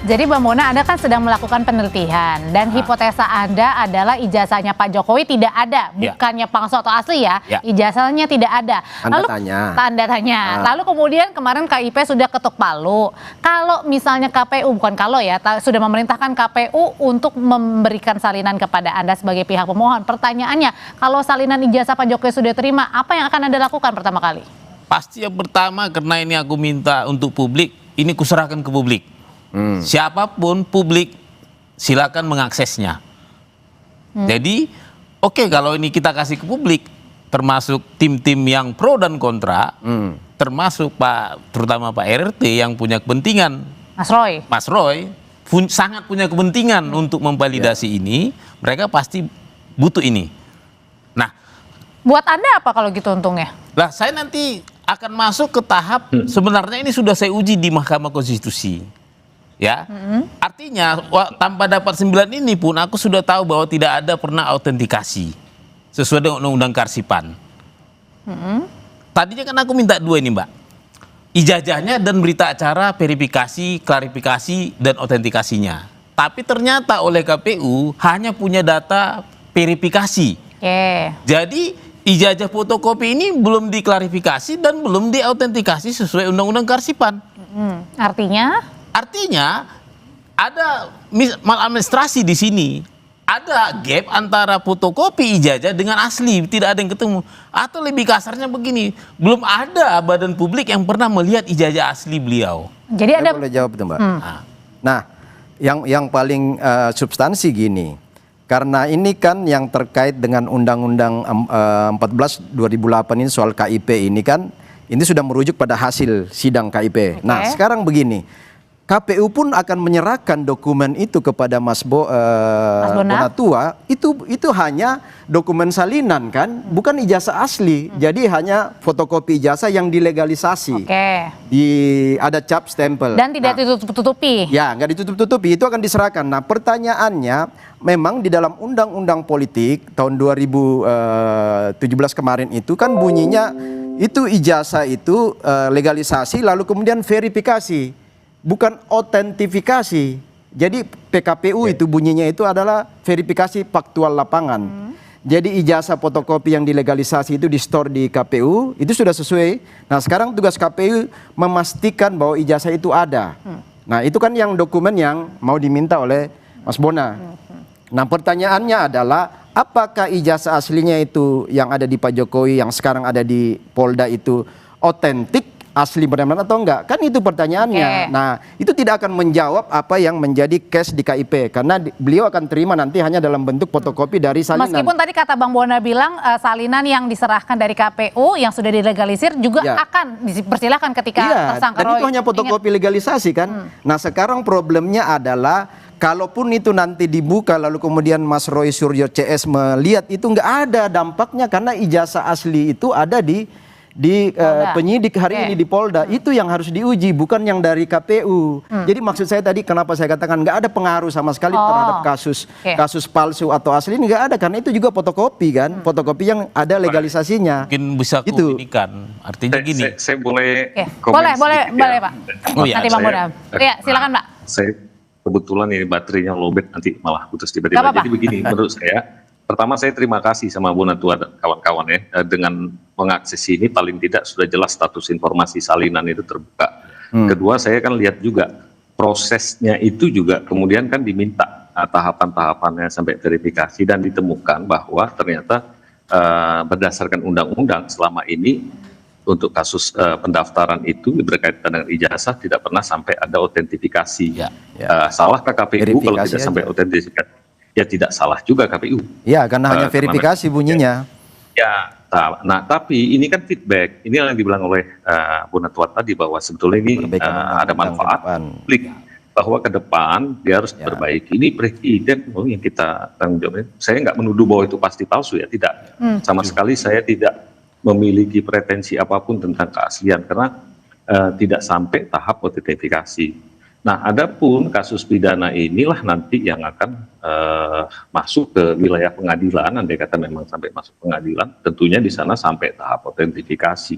Jadi Mbak Mona, Anda kan sedang melakukan penelitian dan hipotesa Anda adalah ijazahnya Pak Jokowi tidak ada, bukannya palsu atau asli ya, ijazahnya tidak ada. Lalu tanda tanya. Lalu kemudian kemarin KIP sudah ketuk palu. Kalau misalnya KPU, bukan kalau ya, sudah memerintahkan KPU untuk memberikan salinan kepada Anda sebagai pihak pemohon. Pertanyaannya, kalau salinan ijazah Pak Jokowi sudah terima, apa yang akan Anda lakukan pertama kali? Pasti yang pertama, karena ini aku minta untuk publik, ini kuserahkan ke publik. Siapapun publik silakan mengaksesnya. Jadi oke, kalau ini kita kasih ke publik, termasuk tim-tim yang pro dan kontra, termasuk terutama Pak RRT yang punya kepentingan, Mas Roy sangat punya kepentingan untuk memvalidasi ini, mereka pasti butuh ini. Nah, buat Anda apa kalau gitu untungnya? Lah, saya nanti akan masuk ke tahap sebenarnya ini sudah saya uji di Mahkamah Konstitusi. Ya, artinya tanpa dapat 9 ini pun aku sudah tahu bahwa tidak ada pernah autentikasi sesuai dengan Undang-Undang Karsipan. Tadinya kan aku minta 2 ini, Mbak, ijazahnya dan berita acara verifikasi, klarifikasi dan autentikasinya. Tapi ternyata oleh KPU hanya punya data verifikasi. Jadi ijazah fotokopi ini belum diklarifikasi dan belum diautentikasi sesuai Undang-Undang Karsipan. Artinya ada maladministrasi di sini. Ada gap antara fotokopi ijazah dengan asli, tidak ada yang ketemu. Atau lebih kasarnya begini, belum ada badan publik yang pernah melihat ijazah asli beliau. Jadi Anda boleh jawab itu, Mbak. Nah, yang paling substansi gini. Karena ini kan yang terkait dengan Undang-Undang 14 2008 ini soal KIP ini kan, ini sudah merujuk pada hasil sidang KIP. Nah, sekarang begini. KPU pun akan menyerahkan dokumen itu kepada Mas Bonatua, itu hanya dokumen salinan kan, bukan ijazah asli. Jadi hanya fotokopi ijazah yang dilegalisasi. Ada cap stempel. Dan tidak ditutup-tutupi. Ya, nggak ditutup-tutupi, itu akan diserahkan. Nah, pertanyaannya memang di dalam Undang-Undang Politik tahun 2017 kemarin itu kan bunyinya itu ijazah itu legalisasi lalu kemudian verifikasi. Bukan autentifikasi. Jadi PKPU itu bunyinya itu adalah verifikasi faktual lapangan. Jadi ijazah fotokopi yang dilegalisasi itu di store di KPU itu sudah sesuai. Nah, sekarang tugas KPU memastikan bahwa ijazah itu ada. Nah, itu kan yang dokumen yang mau diminta oleh Mas Bona. Nah, pertanyaannya adalah apakah ijazah aslinya itu yang ada di Pak Jokowi yang sekarang ada di Polda itu otentik, asli benar-benar atau enggak? Kan itu pertanyaannya. Nah, itu tidak akan menjawab apa yang menjadi case di KIP karena beliau akan terima nanti hanya dalam bentuk fotokopi dari salinan. Meskipun tadi kata Bang Bona bilang salinan yang diserahkan dari KPU yang sudah dilegalisir juga akan dipersilahkan ketika tersangka Roy. Dan itu hanya fotokopi legalisasi kan. Nah, sekarang problemnya adalah kalaupun itu nanti dibuka lalu kemudian Mas Roy Suryo CS melihat itu enggak ada dampaknya karena ijazah asli itu ada di penyidik hari ini di Polda. Itu yang harus diuji, bukan yang dari KPU. Jadi maksud saya tadi kenapa saya katakan nggak ada pengaruh sama sekali terhadap kasus palsu atau asli, nggak ada karena itu juga fotokopi kan, fotokopi yang ada legalisasinya. Mungkin bisa komunikan. Artinya gini. Saya boleh boleh Pak. Nanti Bang Bona. Ya, silakan Pak. Saya kebetulan ini baterainya lowbat nanti malah putus tiba-tiba. Jadi begini, menurut saya. Pertama, saya terima kasih sama Bonatua dan kawan-kawan ya, dengan mengakses ini paling tidak sudah jelas status informasi salinan itu terbuka. Kedua, saya kan lihat juga prosesnya itu juga kemudian kan diminta tahapan-tahapannya sampai verifikasi dan ditemukan bahwa ternyata berdasarkan undang-undang selama ini untuk kasus pendaftaran itu berkaitan dengan ijazah tidak pernah sampai ada autentifikasi. Salahkah KPU kalau tidak sampai autentifikasi? Ya tidak salah juga KPU. Ya, karena hanya verifikasi bunyinya. Ya, nah tapi ini kan feedback. Ini yang dibilang oleh Bonatua tadi bahwa sebetulnya ini ada manfaat publik. Bahwa ke depan dia harus perbaiki. Ini presiden yang kita tanggung jawab. Saya nggak menuduh bahwa itu pasti palsu ya, tidak. Sama sekali saya tidak memiliki pretensi apapun tentang keaslian karena tidak sampai tahap autentifikasi. Nah, adapun kasus pidana inilah nanti yang akan masuk ke wilayah pengadilan. Andai kata memang sampai masuk pengadilan, tentunya di sana sampai tahap autentifikasi.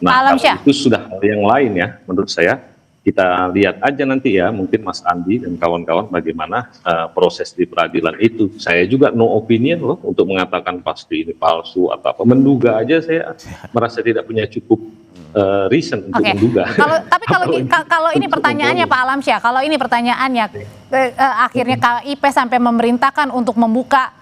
Nah, kalau itu sudah hal yang lain ya, menurut saya kita lihat aja nanti ya, mungkin Mas Andi dan kawan-kawan bagaimana proses di peradilan itu. Saya juga no opinion loh untuk mengatakan pasti ini palsu atau apa. Menduga aja saya merasa tidak punya cukup reason untuk menduga. Kalau ini pertanyaannya Pak Alamsyah, kalau ini pertanyaannya akhirnya KIP sampai memerintahkan untuk membuka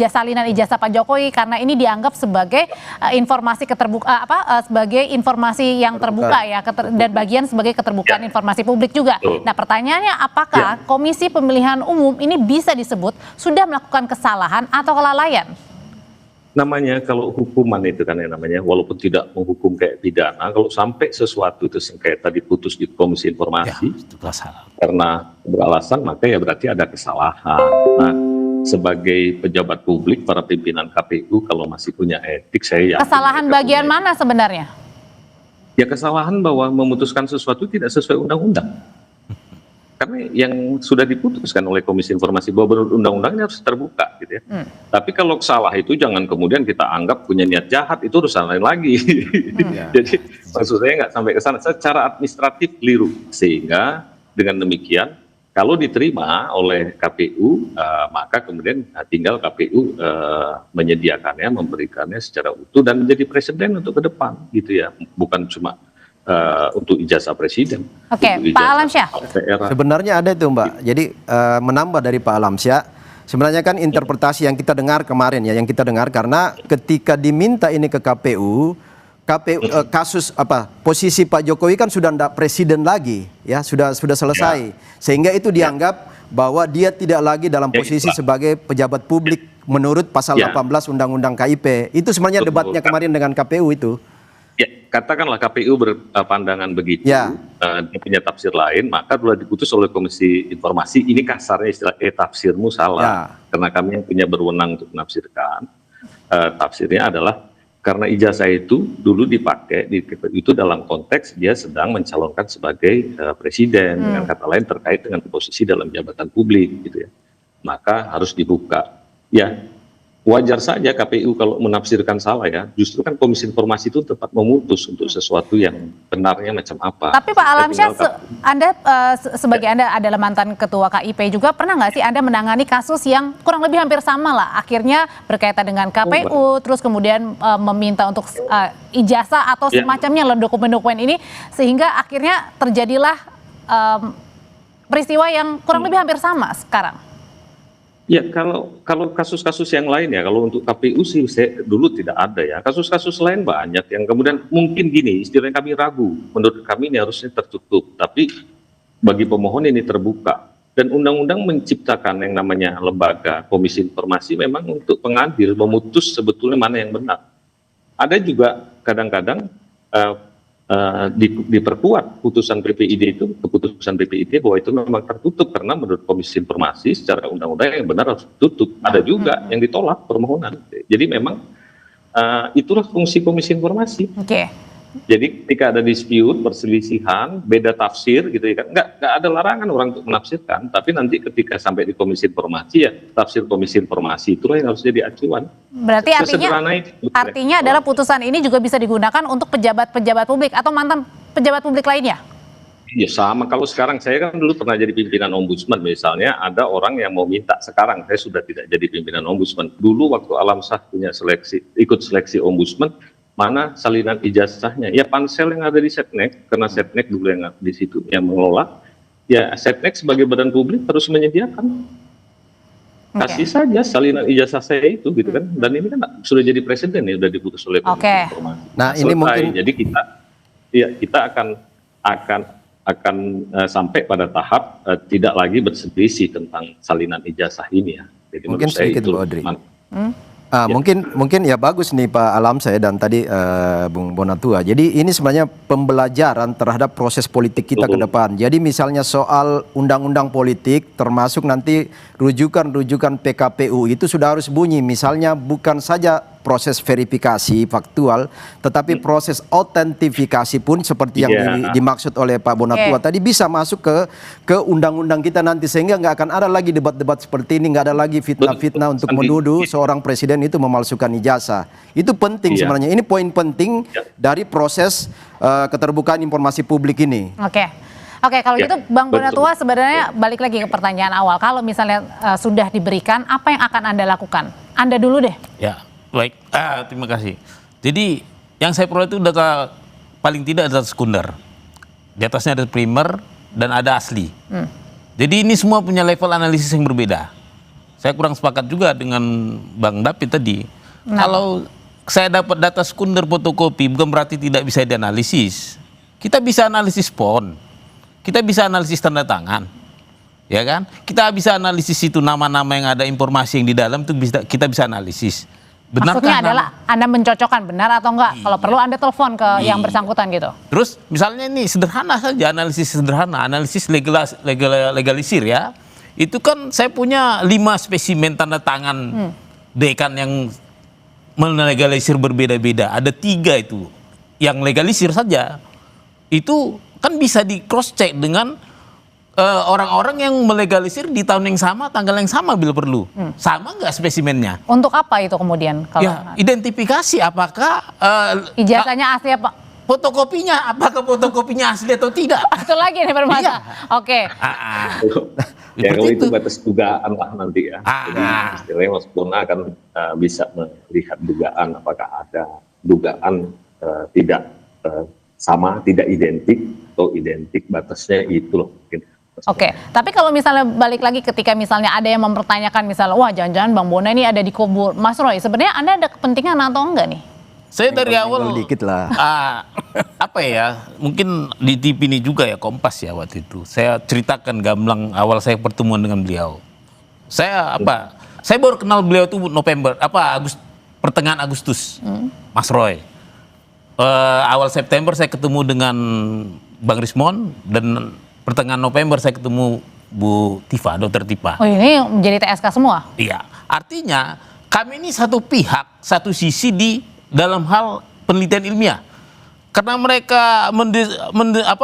salinan ijazah Pak Jokowi karena ini dianggap sebagai informasi sebagai informasi yang terbuka ya, dan bagian sebagai keterbukaan informasi publik juga. Nah, pertanyaannya apakah Komisi Pemilihan Umum ini bisa disebut sudah melakukan kesalahan atau kelalaian? Namanya kalau hukuman itu kan yang namanya, walaupun tidak menghukum kayak pidana, kalau sampai sesuatu itu sengketa diputus di Komisi Informasi karena beralasan, maka ya berarti ada kesalahan. Nah, sebagai pejabat publik, para pimpinan KPU kalau masih punya etik, saya yakin kesalahan bagian mana sebenarnya? Ya kesalahan bahwa memutuskan sesuatu tidak sesuai undang-undang. Karena yang sudah diputuskan oleh Komisi Informasi bahwa undang-undangnya harus terbuka gitu ya. Tapi kalau salah itu jangan kemudian kita anggap punya niat jahat, itu urusan lain lagi. Jadi maksud saya nggak sampai ke sana, secara administratif keliru. Sehingga dengan demikian kalau diterima oleh KPU, maka kemudian tinggal KPU menyediakannya, memberikannya secara utuh dan menjadi presiden untuk ke depan gitu ya. Bukan cuma untuk ijazah presiden. Oke, Pak Alamsyah. Sebenarnya ada itu Mbak. Jadi menambah dari Pak Alamsyah, sebenarnya kan interpretasi yang kita dengar kemarin ya, yang kita dengar karena ketika diminta ini ke KPU kasus posisi Pak Jokowi kan sudah tidak presiden lagi ya, sudah selesai. Sehingga itu dianggap bahwa dia tidak lagi dalam posisi sebagai pejabat publik menurut pasal 18 Undang-Undang KIP. Itu sebenarnya debatnya kemarin dengan KPU itu. Ya, katakanlah KPU berpandangan begitu, dia punya tafsir lain, maka sudah diputus oleh Komisi Informasi. Ini kasarnya istilah tafsirmu salah, karena kami yang punya berwenang untuk menafsirkan. Tafsirnya adalah karena ijazah itu dulu dipakai di KPU itu dalam konteks dia sedang mencalonkan sebagai presiden, dengan kata lain terkait dengan posisi dalam jabatan publik gitu ya. Maka harus dibuka. Ya, wajar saja KPU kalau menafsirkan salah ya, justru kan Komisi Informasi itu tepat memutus untuk sesuatu yang benarnya macam apa. Tapi Pak Alamsyah, Anda sebagai Anda adalah mantan ketua KIP juga, pernah nggak sih Anda menangani kasus yang kurang lebih hampir sama lah, akhirnya berkaitan dengan KPU, terus kemudian meminta untuk ijazah atau semacamnya dokumen-dokumen ini, sehingga akhirnya terjadilah peristiwa yang kurang lebih hampir sama sekarang? Ya kalau kasus-kasus yang lain ya, kalau untuk KPU sih saya dulu tidak ada ya. Kasus-kasus lain banyak yang kemudian mungkin gini, istilahnya kami ragu. Menurut kami ini harusnya tertutup, tapi bagi pemohon ini terbuka. Dan undang-undang menciptakan yang namanya lembaga Komisi Informasi memang untuk pengadil memutus sebetulnya mana yang benar. Ada juga kadang-kadang diperkuat keputusan PPID bahwa itu memang tertutup karena menurut Komisi Informasi secara undang-undang yang benar harus tutup. Ada juga yang ditolak permohonan. Jadi memang itulah fungsi Komisi Informasi. Jadi ketika ada dispute, perselisihan, beda tafsir gitu ya, nggak ada larangan orang untuk menafsirkan, tapi nanti ketika sampai di Komisi Informasi ya tafsir Komisi Informasi itulah yang harus jadi acuan. Berarti artinya adalah putusan ini juga bisa digunakan untuk pejabat-pejabat publik atau mantan pejabat publik lainnya? Ya sama, kalau sekarang saya kan dulu pernah jadi pimpinan ombudsman misalnya, ada orang yang mau minta, sekarang saya sudah tidak jadi pimpinan ombudsman. Dulu waktu Alamsyah punya ikut seleksi ombudsman, mana salinan ijazahnya? Ya pansel yang ada di Setnek, karena Setnek dulu yang di situ yang mengelola. Ya Setnek sebagai badan publik harus menyediakan. Kasih saja salinan ijazah saya itu gitu kan. Dan ini kan sudah jadi presiden ya, sudah diputus oleh Komisi Informasi. Nah, ini mungkin jadi kita akan sampai pada tahap tidak lagi berselisih tentang salinan ijazah ini ya. Jadi mungkin sedikit Bu Audrey. Ya. Mungkin ya bagus nih Pak Alamsyah dan tadi Bung Bonatua. Jadi ini sebenarnya pembelajaran terhadap proses politik kita ke depan. Jadi misalnya soal undang-undang politik termasuk nanti rujukan PKPU itu sudah harus bunyi. Misalnya bukan saja proses verifikasi faktual, tetapi proses autentifikasi pun seperti yang dimaksud oleh Pak Bonatua tadi bisa masuk ke undang-undang kita nanti, sehingga nggak akan ada lagi debat-debat seperti ini, nggak ada lagi fitnah-fitnah untuk menuduh seorang presiden itu memalsukan ijazah. Itu penting sebenarnya. Ini poin penting dari proses keterbukaan informasi publik ini. Oke, kalau Ya, gitu Bang betul. Bonatua sebenarnya balik lagi ke pertanyaan awal. Kalau misalnya sudah diberikan, apa yang akan Anda lakukan? Anda dulu deh. Ya, baik. Terima kasih. Jadi yang saya peroleh itu data paling tidak data sekunder. Di atasnya ada primer dan ada asli. Jadi ini semua punya level analisis yang berbeda. Saya kurang sepakat juga dengan Bang David tadi. Kalau saya dapat data sekunder fotokopi bukan berarti tidak bisa dianalisis. Kita bisa analisis PON. Kita bisa analisis tanda tangan. Ya kan? Kita bisa analisis itu nama-nama yang ada informasi yang di dalam itu kita bisa analisis. Maksudnya adalah Anda mencocokkan benar atau enggak? Kalau perlu Anda telepon ke yang bersangkutan gitu. Terus misalnya ini sederhana saja, analisis sederhana, analisis legalisir ya. Itu kan saya punya 5 spesimen tanda tangan dekan yang melegalisir berbeda-beda. Ada 3 itu yang legalisir saja. Itu kan bisa di cross check dengan orang-orang yang melegalisir di tahun yang sama, tanggal yang sama bila perlu. Sama nggak spesimennya? Untuk apa itu kemudian? Kalau Ya, identifikasi apakah ijazahnya asli apa? fotokopinya, apakah fotokopinya asli atau tidak? Itu lagi nih permasalahan. Oke. Ya kalau itu batas dugaan lah nanti ya. Jadi istilahnya Mas Bona akan bisa melihat dugaan apakah ada dugaan tidak sama, tidak identik atau identik, batasnya itu loh mungkin. Oke, tapi kalau misalnya balik lagi ketika misalnya ada yang mempertanyakan misalnya, wah jangan-jangan Bang Bona ini ada di kubu Mas Roy, sebenarnya Anda ada kepentingan atau enggak nih? Saya dari awal dikit lah. Apa ya, mungkin di TV ini juga ya, Kompas ya waktu itu. Saya ceritakan gamblang awal saya pertemuan dengan beliau. Saya baru kenal beliau itu pertengahan Agustus, Mas Roy. Awal September saya ketemu dengan Bang Rismon dan pertengahan November saya ketemu Bu Tifa, Dr. Tifa. Oh ini menjadi TSK semua? Iya, artinya kami ini satu pihak, satu sisi di dalam hal penelitian ilmiah. Karena mereka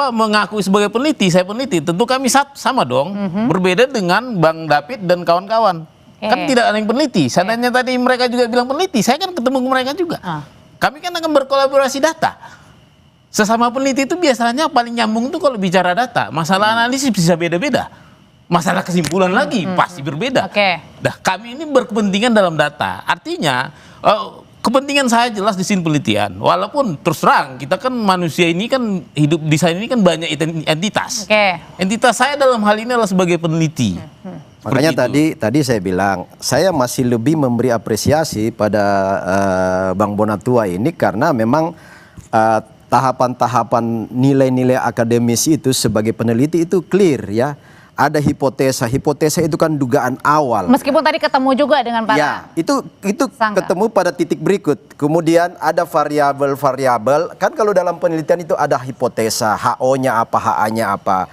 mengakui sebagai peneliti, saya peneliti, tentu kami sama dong. Berbeda dengan Bang David dan kawan-kawan. Kan tidak ada yang peneliti. Seandainya tadi mereka juga bilang peneliti, saya kan ketemu ke mereka juga. Kami kan akan berkolaborasi data. Sesama peneliti itu biasanya paling nyambung tuh kalau bicara data. Masalah analisis bisa beda-beda. Masalah kesimpulan lagi pasti berbeda. Nah, kami ini berkepentingan dalam data. Artinya kepentingan saya jelas di sini penelitian. Walaupun terus terang kita kan manusia ini kan hidup di sana ini kan banyak entitas. Entitas saya dalam hal ini adalah sebagai peneliti. Makanya tadi saya bilang, saya masih lebih memberi apresiasi pada Bang Bonatua ini karena memang tahapan-tahapan nilai-nilai akademis itu sebagai peneliti itu clear ya. Ada hipotesa itu kan dugaan awal. Meskipun tadi ketemu juga dengan para ya, itu ketemu pada titik berikut. Kemudian ada variabel-variabel. Kan kalau dalam penelitian itu ada hipotesa, HO-nya apa, HA-nya apa.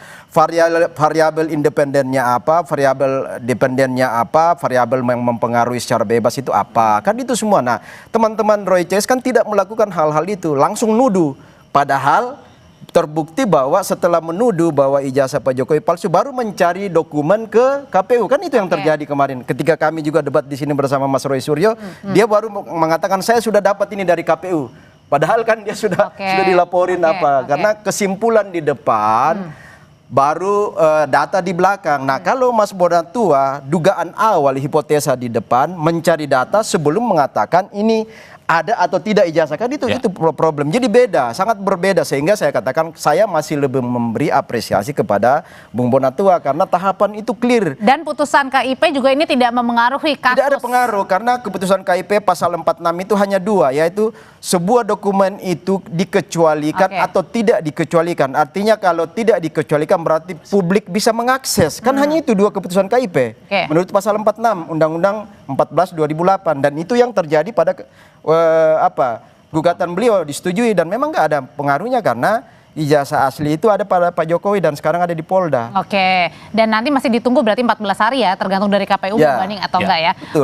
Variabel independennya apa, variabel dependennya apa, variabel yang mempengaruhi secara bebas itu apa. Kan itu semua. Nah, teman-teman Roy Cez kan tidak melakukan hal-hal itu, langsung nuduh. Padahal terbukti bahwa setelah menuduh bahwa ijazah Pak Jokowi palsu baru mencari dokumen ke KPU. Kan itu yang terjadi kemarin. Ketika kami juga debat di sini bersama Mas Roy Suryo, dia baru mengatakan saya sudah dapat ini dari KPU. Padahal kan dia sudah dilaporin karena kesimpulan di depan baru data di belakang. Nah, kalau Mas Bonatua dugaan awal hipotesa di depan, mencari data sebelum mengatakan ini ada atau tidak ijazah, kan itu problem. Jadi beda, sangat berbeda, sehingga saya katakan saya masih lebih memberi apresiasi kepada Bung Bonatua karena tahapan itu clear. Dan putusan KIP juga ini tidak memengaruhi kasus. Tidak ada pengaruh karena keputusan KIP pasal 46 itu hanya 2, yaitu sebuah dokumen itu dikecualikan atau tidak dikecualikan. Artinya kalau tidak dikecualikan berarti publik bisa mengakses. Kan hanya itu 2 keputusan KIP. Menurut pasal 46 Undang-Undang 14 2008, dan itu yang terjadi pada gugatan beliau disetujui, dan memang nggak ada pengaruhnya karena ijazah asli itu ada pada Pak Jokowi dan sekarang ada di Polda. Dan nanti masih ditunggu berarti 14 hari ya, tergantung dari KPU membanding atau enggak ya. Betul.